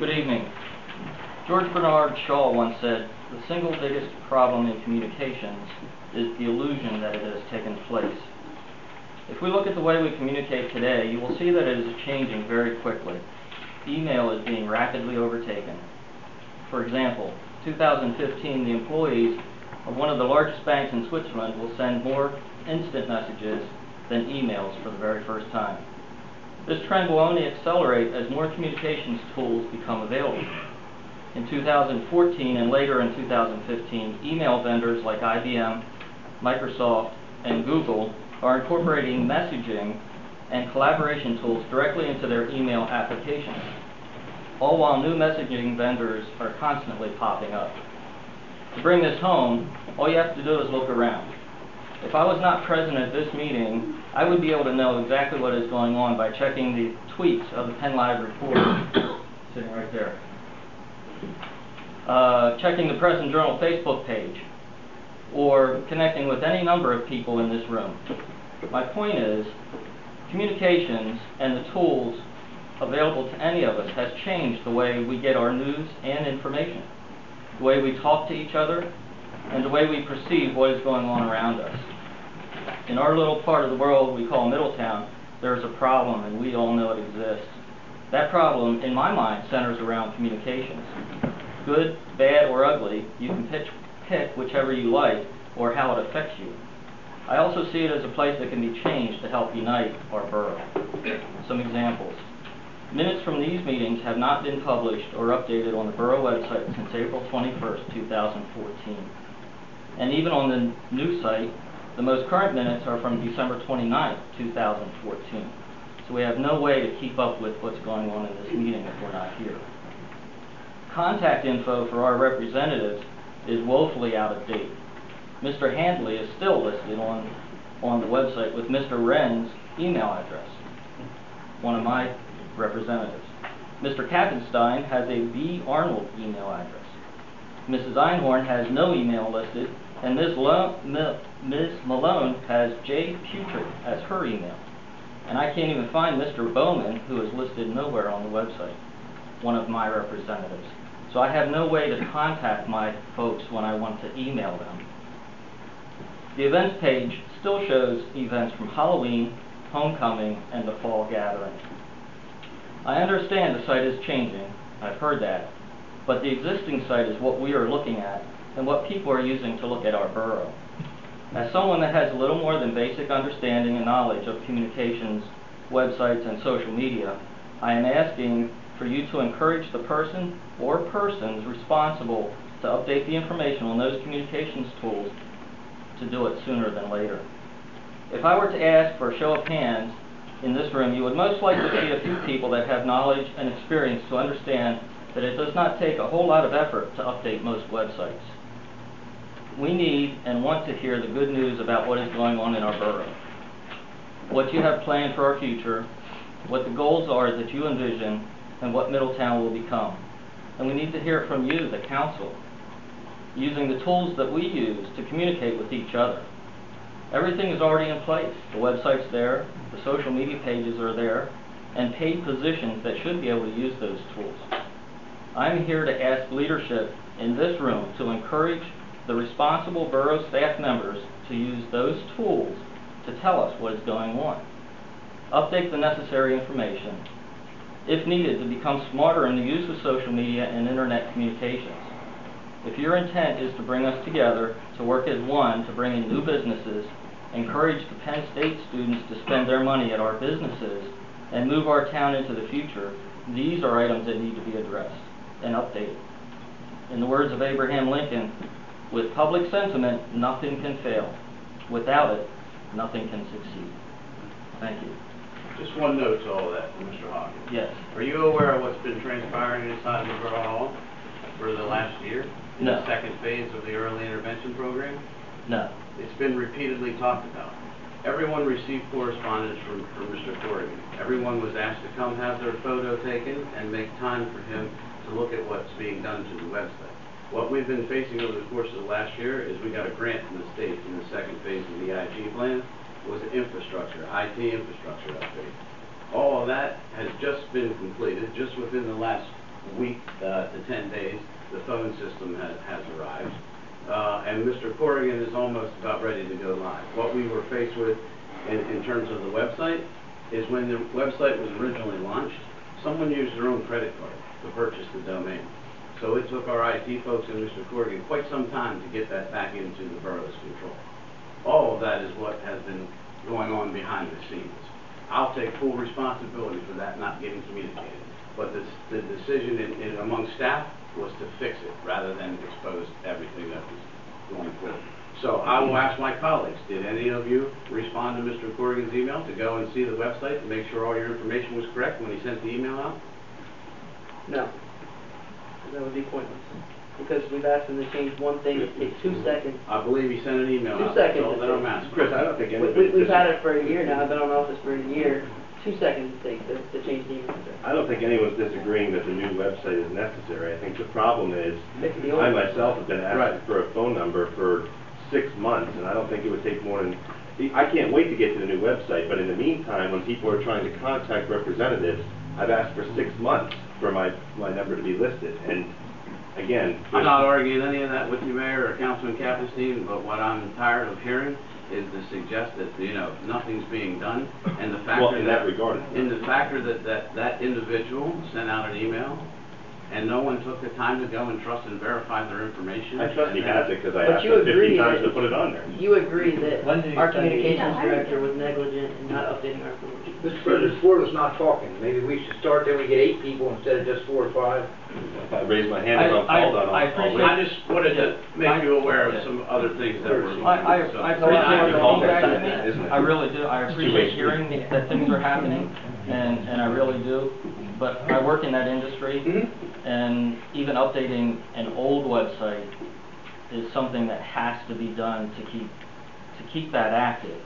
Good evening. George Bernard Shaw once said, "The single biggest problem in communications is the illusion that it has taken place." If we look at the way we communicate today, you will see that it is changing very quickly. Email is being rapidly overtaken. For example, 2015, the employees of one of the largest banks in Switzerland will send more instant messages than emails for the very first time. This trend will only accelerate as more communications tools become available. In 2014 and later in 2015, email vendors like IBM, Microsoft, and Google are incorporating messaging and collaboration tools directly into their email applications, all while new messaging vendors are constantly popping up. To bring this home, all you have to do is look around. If I was not present at this meeting, I would be able to know exactly what is going on by checking the tweets of the Penn Live reporter, sitting right there. Checking the Press and Journal Facebook page, or connecting with any number of people in this room. My point is, communications and the tools available to any of us has changed the way we get our news and information, the way we talk to each other, and the way we perceive what is going on around us. In our little part of the world we call Middletown, there is a problem, and we all know it exists. That problem, in my mind, centers around communications. Good, bad, or ugly, you can pick whichever you like or how it affects you. I also see it as a place that can be changed to help unite our borough. Some examples. Minutes from these meetings have not been published or updated on the borough website since April 21st, 2014. And even on the new site, the most current minutes are from December 29th, 2014. So we have no way to keep up with what's going on in this meeting if we're not here. Contact info for our representatives is woefully out of date. Mr. Handley is still listed on the website with Mr. Wren's email address, one of my representatives. Mr. Kappenstein has a V. Arnold email address. Mrs. Einhorn has no email listed, and Ms. Malone has J. Putrid as her email. And I can't even find Mr. Bowman, who is listed nowhere on the website, one of my representatives. So I have no way to contact my folks when I want to email them. The events page still shows events from Halloween, homecoming, and the fall gathering. I understand the site is changing, I've heard that, but the existing site is what we are looking at and what people are using to look at our borough. As someone that has a little more than basic understanding and knowledge of communications, websites, and social media, I am asking for you to encourage the person or persons responsible to update the information on those communications tools to do it sooner than later. If I were to ask for a show of hands in this room, you would most likely see a few people that have knowledge and experience to understand that it does not take a whole lot of effort to update most websites. We need and want to hear the good news about what is going on in our borough, what you have planned for our future, what the goals are that you envision, and what Middletown will become. And we need to hear it from you, the council, using the tools that we use to communicate with each other. Everything is already in place. The website's there, the social media pages are there, and paid positions that should be able to use those tools. I'm here to ask leadership in this room to encourage the responsible borough staff members to use those tools to tell us what is going on. Update the necessary information, if needed, to become smarter in the use of social media and internet communications. If your intent is to bring us together, to work as one, to bring in new businesses, encourage the Penn State students to spend their money at our businesses, and move our town into the future, these are items that need to be addressed and updated. In the words of Abraham Lincoln, with public sentiment, nothing can fail. Without it, nothing can succeed. Thank you. Just one note to all of that from Mr. Hawkins. Yes. Are you aware of what's been transpiring inside the Borough Hall for the last year? In No. the second phase of the early intervention program? No. It's been repeatedly talked about. Everyone received correspondence from Mr. Corrigan. Everyone was asked to come have their photo taken and make time for him to look at what's being done to the website. What we've been facing over the course of the last year is we got a grant from the state in the second phase of the IG plan. It was an infrastructure, IT infrastructure upgrade. All of that has just been completed just within the last week to 10 days, the phone system has arrived. And Mr. Corrigan is almost about ready to go live. What we were faced with in terms of the website is when the website was originally launched, someone used their own credit card to purchase the domain. So it took our IT folks and Mr. Corrigan quite some time to get that back into the borough's control. All of that is what has been going on behind the scenes. I'll take full responsibility for that not getting communicated. But the decision among staff was to fix it rather than expose everything that was going forward. So I will ask my colleagues, did any of you respond to Mr. Corrigan's email to go and see the website to make sure all your information was correct when he sent the email out? No. That would be pointless. Because we've asked them to change one thing, it takes 2 seconds. I believe he sent an email 2 out. seconds. So that I'm asking. Chris, I don't think anybody... We've had it for a year now, I've been on office for a year. 2 seconds it takes to change the email address. I don't think anyone's disagreeing that the new website is necessary. I think the problem is, I myself have been asking for a phone number for 6 months, and I don't think it would take more than... I can't wait to get to the new website, but in the meantime, when people are trying to contact representatives, I've asked for 6 months for my number to be listed, and again... I'm not arguing any of that with you, Mayor, or Councilman Capistine, but what I'm tired of hearing is to suggest that, you know, nothing's being done, and the factor well, in that regard, that individual sent out an email, and no one took the time to go and trust and verify their information. I trust he has it, because I But asked you him 50 agree times that- to put it on there. You agree that When did you our send the communications email? director was negligent in not updating our information? Mr. President, 4 of us not talking. Maybe we should start there, we get 8 people instead of just 4 or 5. If I raise my hand, if I'm called on, I I'll appreciate- wait. I just wanted to make you aware of some other things that were... I appreciate the feedback, Isn't it? I really do. I It's appreciate 2 hearing that things are happening, and I really do. But I work in that industry, and even updating an old website is something that has to be done to keep that active.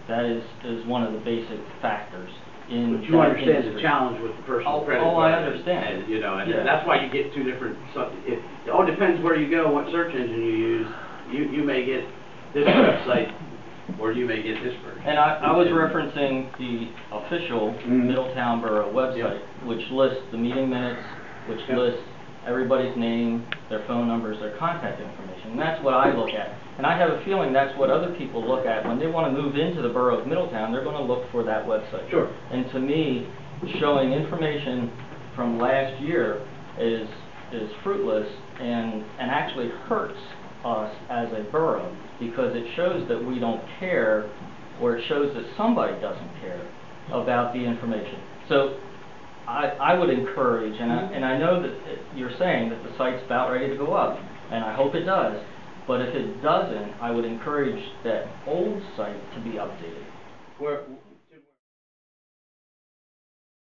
That is one of the basic factors in But you that understand industry. the challenge with the personal credit Oh, card. I understand. And, you know, and Yeah. that's why you get 2 different, it all depends where you go, what search engine you use. You may get this website, or you may get this version. And I was referencing the official Mhm. Middletown Borough website, which lists the meeting minutes, which Yep. lists everybody's name, their phone numbers, their contact information. And that's what I look at. And I have a feeling that's what other people look at. When they want to move into the borough of Middletown, they're going to look for that website. Sure. And to me, showing information from last year is fruitless and actually hurts us as a borough, because it shows that we don't care, or it shows that somebody doesn't care about the information. So I would encourage, and I know that you're saying that the site's about ready to go up, and I hope it does, but if it doesn't, I would encourage that old site to be updated.